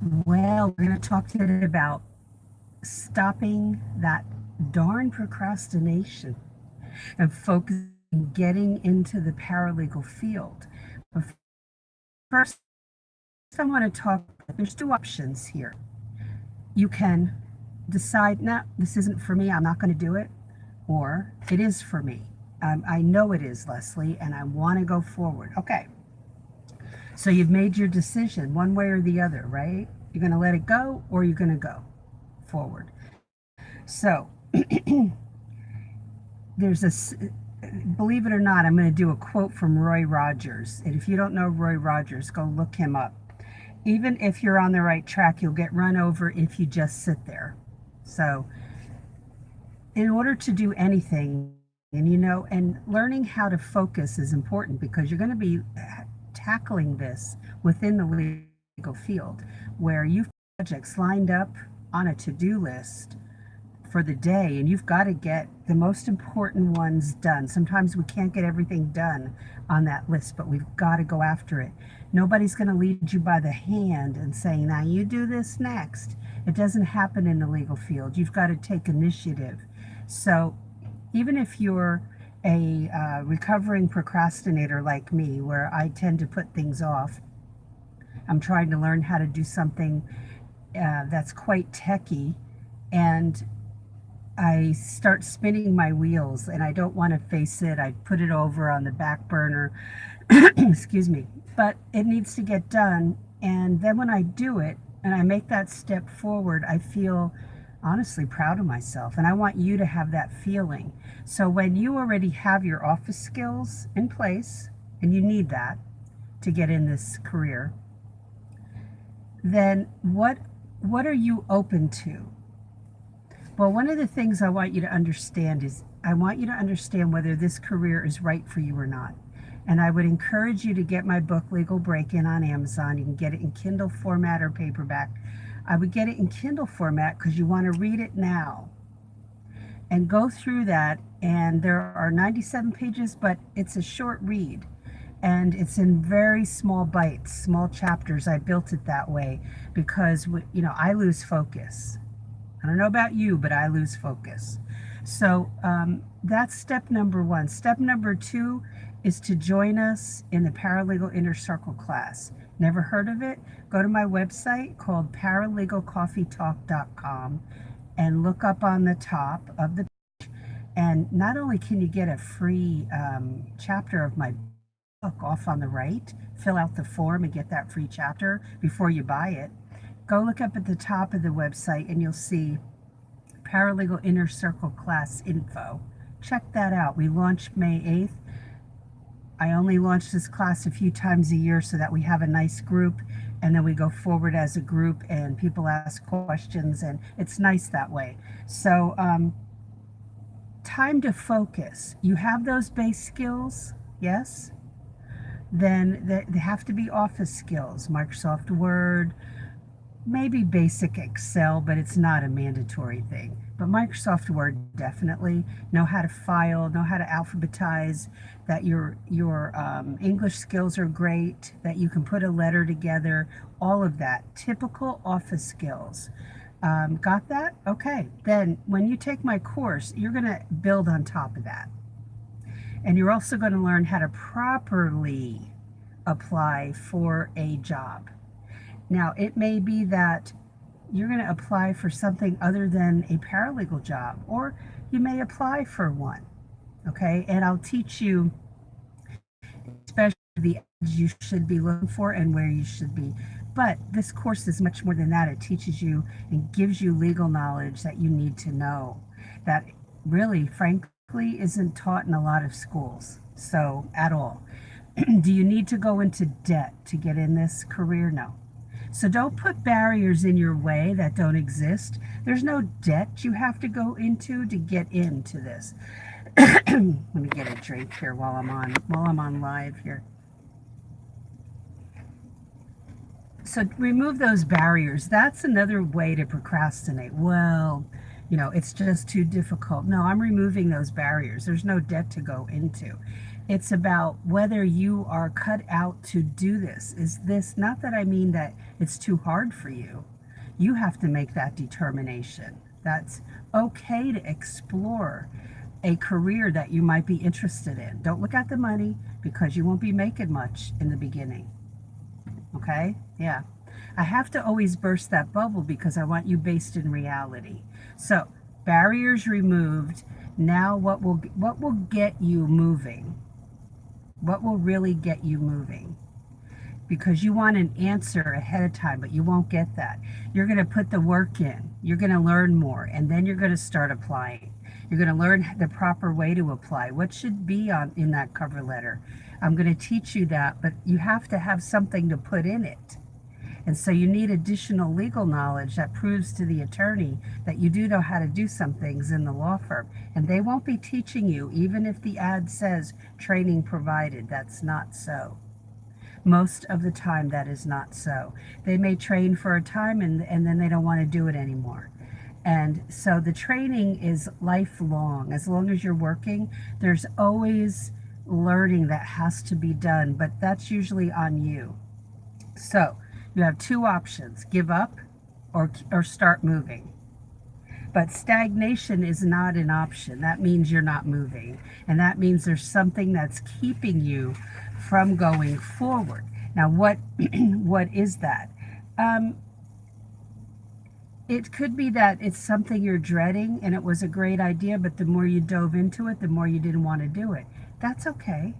Well, we're going to talk today about stopping that darn procrastination and focusing getting into the paralegal field. But first, I want to talk. There's two options here. You can decide, no, this isn't for me, I'm not going to do it, or it is for me. I know it is, Leslie, and I want to go forward. Okay, so you've made your decision one way or the other, right? You're going to let it go or you're going to go forward. So, there's believe it or not, I'm going to do a quote from Roy Rogers. And if you don't know Roy Rogers, go look him up. Even if you're on the right track, you'll get run over if you just sit there. So, in order to do anything, and learning how to focus is important because you're going to be tackling this within the legal field where you've projects lined up on a to-do list for the day and you've got to get the most important ones done. Sometimes we can't get everything done on that list, but we've got to go after it. Nobody's going to lead you by the hand and saying, now you do this next. It doesn't happen in the legal field. You've got to take initiative. So even if you're a recovering procrastinator like me, where I tend to put things off, I'm trying to learn how to do something that's quite techy, and I start spinning my wheels and I don't want to face it. I put it over on the back burner. Excuse me. But it needs to get done. And then when I do it and I make that step forward, I feel honestly proud of myself. And I want you to have that feeling. So when you already have your office skills in place, and you need that to get in this career, then what are you open to? Well, one of the things I want you to understand is I want you to understand whether this career is right for you or not. And I would encourage you to get my book, Legal Break-In, on Amazon. You can get it in Kindle format or paperback. I would get it in Kindle format because you want to read it now and go through that. And there are 97 pages, but it's a short read. And it's in very small bites, small chapters. I built it that way because, I lose focus. I don't know about you, but I lose focus. So that's step number one. Step number two is to join us in the Paralegal Inner Circle class. Never heard of it? Go to my website called paralegalcoffeetalk.com and look up on the top of the page. And not only can you get a free chapter of my book off on the right, fill out the form and get that free chapter before you buy it. Go look up at the top of the website and you'll see Paralegal Inner Circle class info. Check that out. We launched May 8th. I only launch this class a few times a year so that we have a nice group and then we go forward as a group and people ask questions and it's nice that way. So time to focus. You have those base skills, yes? Then they have to be office skills, Microsoft Word, maybe basic Excel, but it's not a mandatory thing. But Microsoft Word, definitely. Know how to file, know how to alphabetize, that your English skills are great, that you can put a letter together, all of that. Typical office skills. Got that? Okay. Then when you take my course, you're going to build on top of that. And you're also going to learn how to properly apply for a job. Now, it may be that you're going to apply for something other than a paralegal job, or you may apply for one, okay? And I'll teach you especially the ads you should be looking for and where you should be. But this course is much more than that. It teaches you and gives you legal knowledge that you need to know that really, frankly, isn't taught in a lot of schools, so at all. Do you need to go into debt to get in this career? No. So don't put barriers in your way that don't exist. There's no debt you have to go into to get into this. Let me get a drink here while I'm on live here. So remove those barriers. That's another way to procrastinate. Well, it's just too difficult. No, I'm removing those barriers. There's no debt to go into. It's about whether you are cut out to do this. Is this, not that I mean that it's too hard for you. You have to make that determination. That's okay to explore a career that you might be interested in. Don't look at the money because you won't be making much in the beginning. Okay? Yeah. I have to always burst that bubble because I want you based in reality. So, barriers removed. Now what will get you moving? What will really get you moving? Because you want an answer ahead of time, but you won't get that. You're going to put the work in. You're going to learn more, and then you're going to start applying. You're going to learn the proper way to apply. What should be on in that cover letter? I'm going to teach you that, but you have to have something to put in it. And so you need additional legal knowledge that proves to the attorney that you do know how to do some things in the law firm. And they won't be teaching you, even if the ad says training provided. That's not so. Most of the time, that is not so. They may train for a time and then they don't want to do it anymore. And so the training is lifelong. As long as you're working, there's always learning that has to be done, but that's usually on you. So you have two options: give up or start moving. But stagnation is not an option. That means you're not moving. And that means there's something that's keeping you from going forward. Now, what is that? It could be that it's something you're dreading and it was a great idea, but the more you dove into it, the more you didn't want to do it. That's okay.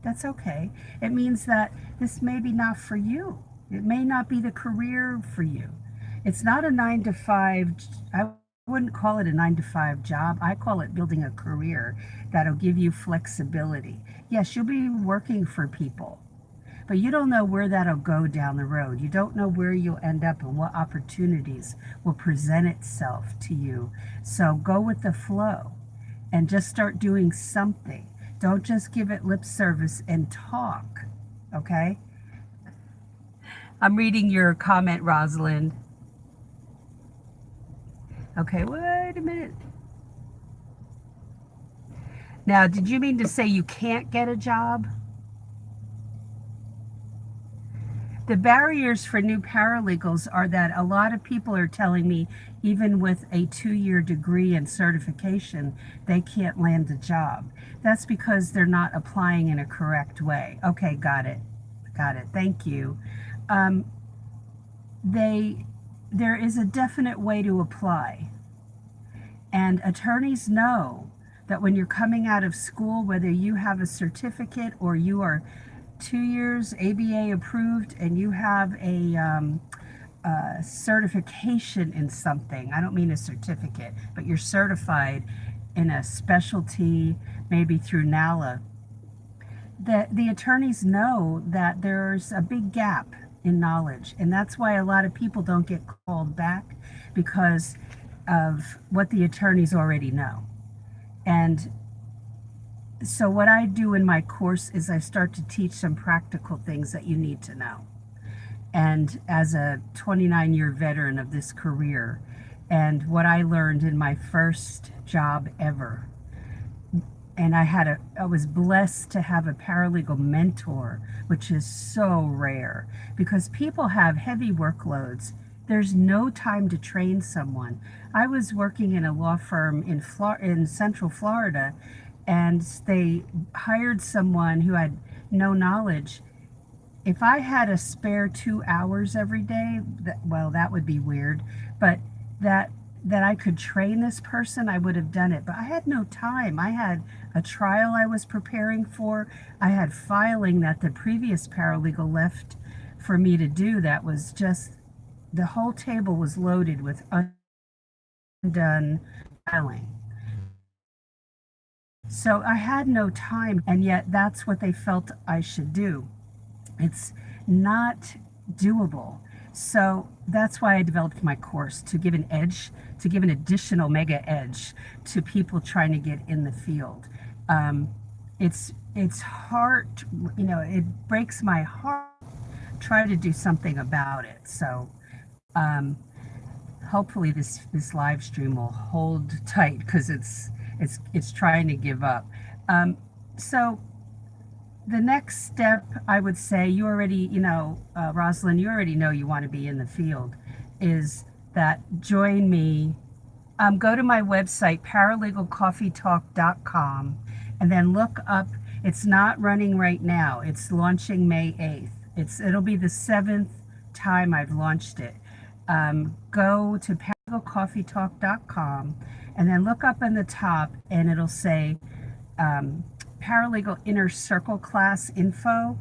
That's okay. It means that this may be not for you. It may not be the career for you. It's not a 9 to 5. I wouldn't call it a 9 to 5 job. I call it building a career that'll give you flexibility. Yes, you'll be working for people, but you don't know where that'll go down the road. You don't know where you'll end up and what opportunities will present itself to you. So go with the flow and just start doing something. Don't just give it lip service and talk, okay? I'm reading your comment, Rosalind. Okay, wait a minute. Now, did you mean to say you can't get a job? The barriers for new paralegals are that a lot of people are telling me, even with a 2-year degree and certification, they can't land a job. That's because they're not applying in a correct way. Okay, got it. Got it. Thank you. There is a definite way to apply. And attorneys know that when you're coming out of school, whether you have a certificate or you are 2 years ABA approved and you have a certification in something, I don't mean a certificate, but you're certified in a specialty, maybe through NALA, that the attorneys know that there's a big gap in knowledge. And that's why a lot of people don't get called back, because of what the attorneys already know. And so what I do in my course is I start to teach some practical things that you need to know. And as a 29-year veteran of this career, and what I learned in my first job ever, and I was blessed to have a paralegal mentor, which is so rare because people have heavy workloads. There's no time to train someone. I was working in a law firm in Central Florida, and they hired someone who had no knowledge. If I had a spare 2 hours every day, that would be weird, but that I could train this person, I would have done it. But I had no time. I had a trial I was preparing for. I had filing that the previous paralegal left for me to do that was just, the whole table was loaded with undone filing. So I had no time, and yet that's what they felt I should do. It's not doable. So that's why I developed my course, to give an edge, to give an additional mega edge to people trying to get in the field. It's hard, it breaks my heart to try to do something about it. So hopefully this live stream will hold tight, because it's trying to give up. So the next step, I would say, you already, Rosalind, you already know you want to be in the field, is that join me. Go to my website, paralegalcoffeetalk.com, and then look up. It's not running right now. It's launching May 8th. It'll be the seventh time I've launched it. Go to paralegalcoffeetalk.com, and then look up in the top, and it'll say Paralegal Inner Circle class info,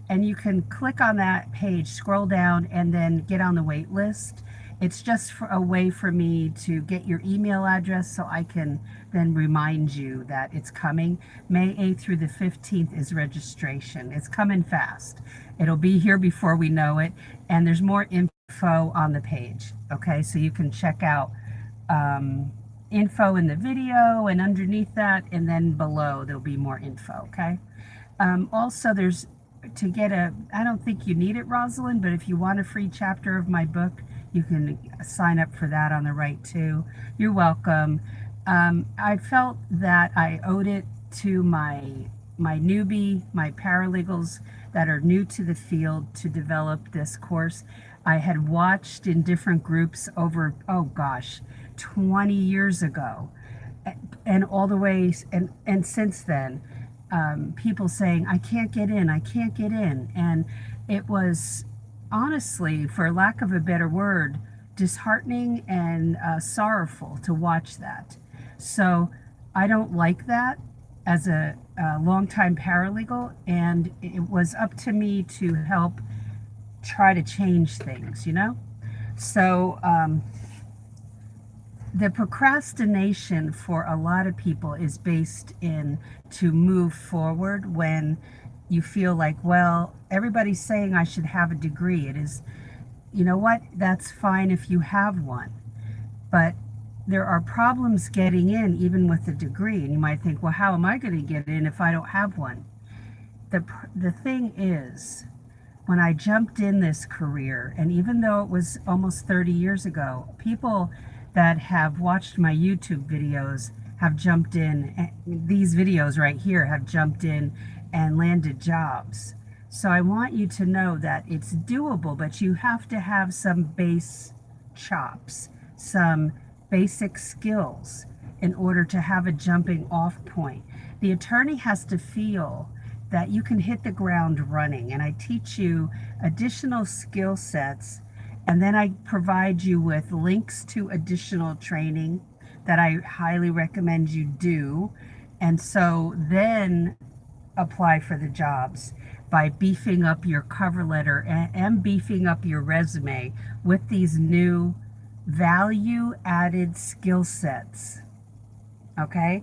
and you can click on that page, scroll down, and then get on the wait list. It's just a way for me to get your email address so I can then remind you that it's coming. May 8th through the 15th is registration. It's coming fast. It'll be here before we know it, and there's more info on the page. Okay, so you can check out info in the video, and underneath that, and then below there'll be more info. Okay. Also, there's I don't think you need it, Rosalind, but if you want a free chapter of my book, you can sign up for that on the right too. You're welcome. I felt that I owed it to my newbie, my paralegals that are new to the field, to develop this course. I had watched in different groups over, oh gosh, 20 years ago, and all the way, and since then, people saying, I can't get in, I can't get in. And it was, honestly, for lack of a better word, disheartening and sorrowful to watch that. So I don't like that as a longtime paralegal, and it was up to me to help try to change things, So the procrastination for a lot of people is based in to move forward when you feel like, well, everybody's saying I should have a degree. It is, you know what, that's fine if you have one. But there are problems getting in even with a degree. And you might think, well, how am I going to get in if I don't have one? The thing is, when I jumped in this career, and even though it was almost 30 years ago, people that have watched my YouTube videos have jumped in. These videos right here have jumped in and landed jobs. So I want you to know that it's doable, but you have to have some base chops, some basic skills in order to have a jumping off point. The attorney has to feel that you can hit the ground running, and I teach you additional skill sets, and then I provide you with links to additional training that I highly recommend you do. And so then apply for the jobs by beefing up your cover letter and beefing up your resume with these new value added skill sets. Okay?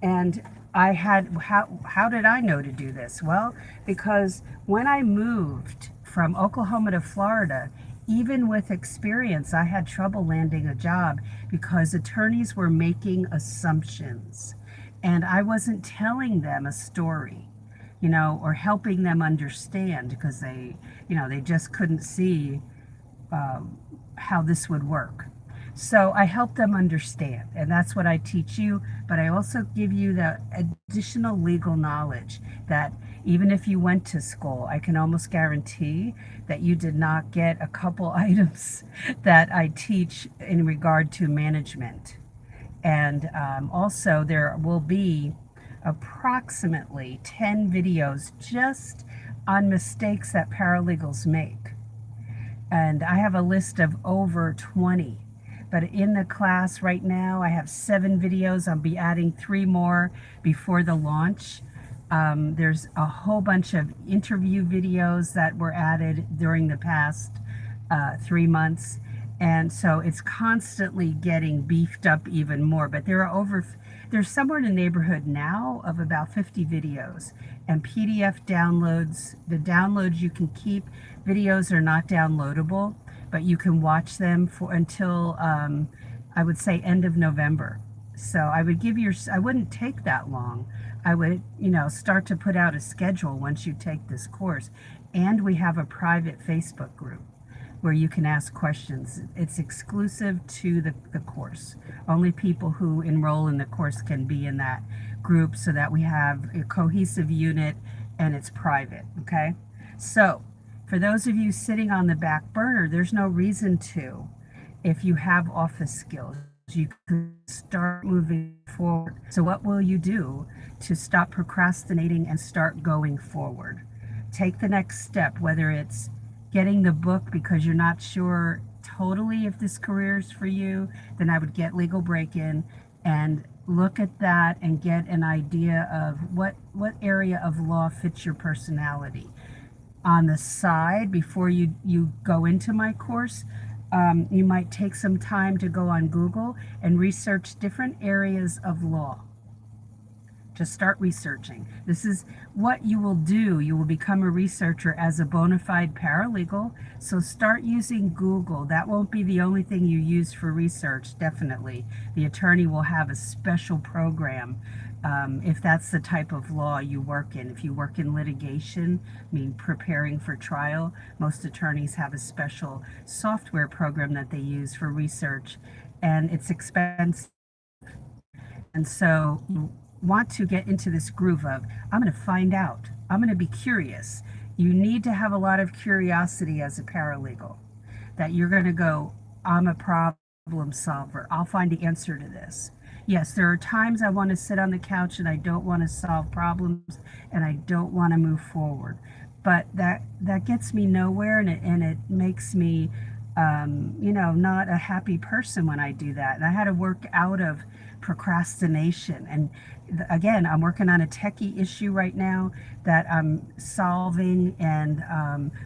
And how did I know to do this? Well, because when I moved from Oklahoma to Florida, even with experience, I had trouble landing a job because attorneys were making assumptions, and I wasn't telling them a story, or helping them understand, because they just couldn't see how this would work. So I help them understand, and that's what I teach you. But I also give you the additional legal knowledge that even if you went to school, I can almost guarantee that you did not get a couple items that I teach in regard to management. And also there will be approximately 10 videos just on mistakes that paralegals make. And I have a list of over 20. But in the class right now, I have 7 videos. I'll be adding 3 more before the launch. There's a whole bunch of interview videos that were added during the past 3 months. And so it's constantly getting beefed up even more. But there's somewhere in the neighborhood now of about 50 videos. And PDF downloads, the downloads you can keep. Videos are not downloadable, but you can watch them until I would say end of November. So I wouldn't take that long. I would, start to put out a schedule once you take this course. And we have a private Facebook group where you can ask questions. It's exclusive to the course. Only people who enroll in the course can be in that group, so that we have a cohesive unit and it's private, okay? So, for those of you sitting on the back burner, there's no reason to. If you have office skills, you can start moving forward. So, what will you do to stop procrastinating and start going forward? Take the next step, whether it's getting the book because you're not sure totally if this career is for you, then I would get Legal Break-In and look at that and get an idea of what area of law fits your personality. On the side, before you go into my course, you might take some time to go on Google and research different areas of law. Just start researching. This is what you will do. You will become a researcher as a bona fide paralegal. So start using Google. That won't be the only thing you use for research, definitely. The attorney will have a special program if that's the type of law you work in. If you work in litigation, I mean preparing for trial, most attorneys have a special software program that they use for research, and it's expensive. And so you want to get into this groove of, I'm going to find out. I'm going to be curious. You need to have a lot of curiosity as a paralegal, that you're going to go, I'm a problem solver. I'll find the answer to this. Yes, there are times I want to sit on the couch and I don't want to solve problems and I don't want to move forward. But that gets me nowhere, and it makes me not a happy person when I do that. And I had to work out of procrastination. And again, I'm working on a techie issue right now that I'm solving and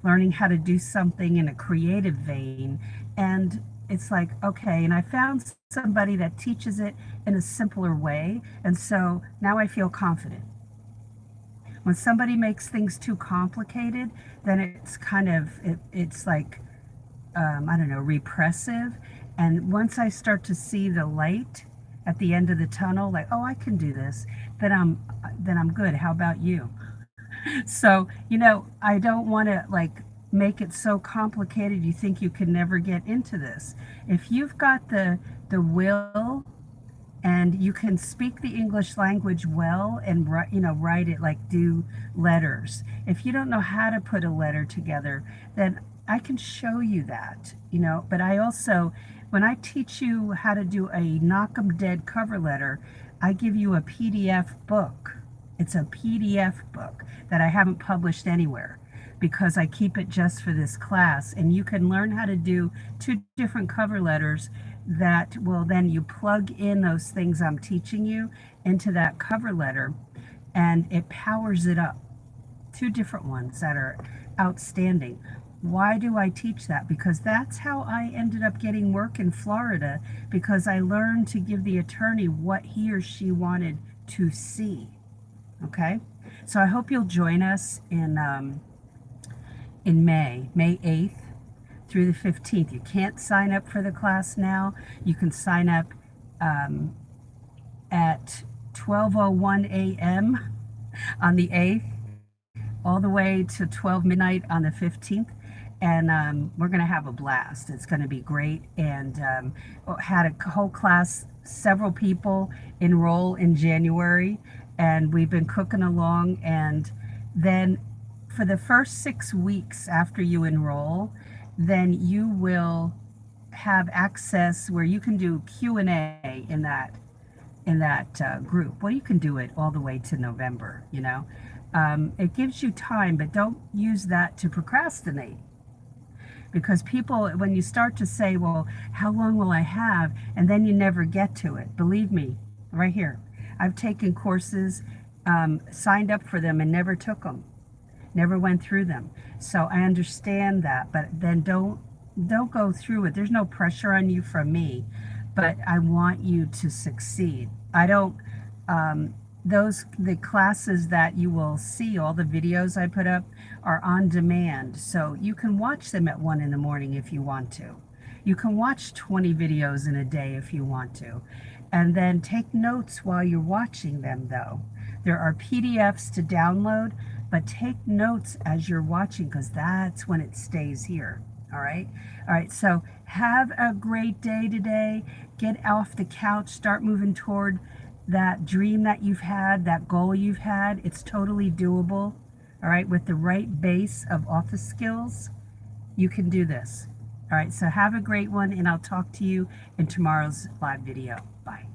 learning how to do something in a creative vein. And it's like, okay, and I found somebody that teaches it in a simpler way. And so now I feel confident. When somebody makes things too complicated, then it's kind of, it's like, I don't know, repressive. And once I start to see the light at the end of the tunnel, like, oh, I can do this, then I'm good. How about you? So, I don't want to like make it so complicated you think you can never get into this. If you've got the will and you can speak the English language well and write it, like do letters. If you don't know how to put a letter together, then I can show you that, but I also, when I teach you how to do a knock 'em dead cover letter, I give you a PDF book. It's a PDF book that I haven't published anywhere because I keep it just for this class. And you can learn how to do 2 different cover letters that will then you plug in those things I'm teaching you into that cover letter and it powers it up. 2 different ones that are outstanding. Why do I teach that? Because that's how I ended up getting work in Florida, because I learned to give the attorney what he or she wanted to see. Okay? So I hope you'll join us in May 8th through the 15th. You can't sign up for the class now. You can sign up at 12:01 a.m. on the 8th, all the way to 12 midnight on the 15th. And we're going to have a blast. It's going to be great. And had a whole class, several people enroll in January, and we've been cooking along. And then for the first 6 weeks after you enroll, then you will have access where you can do Q&A in that group. Well, you can do it all the way to November, It gives you time, but don't use that to procrastinate. Because people, when you start to say, well, how long will I have? And then you never get to it. Believe me, right here. I've taken courses, signed up for them and never took them. Never went through them. So I understand that, but then don't go through it. There's no pressure on you from me, but I want you to succeed. I don't, the classes that you will see, all the videos I put up are on demand. So you can watch them at 1 in the morning if you want to. You can watch 20 videos in a day if you want to. And then take notes while you're watching them though. There are PDFs to download, but take notes as you're watching because that's when it stays here. All right. All right. So have a great day today. Get off the couch, start moving toward that dream that you've had, that goal you've had. It's totally doable. All right, with the right base of office skills, you can do this. All right, so have a great one, and I'll talk to you in tomorrow's live video. Bye.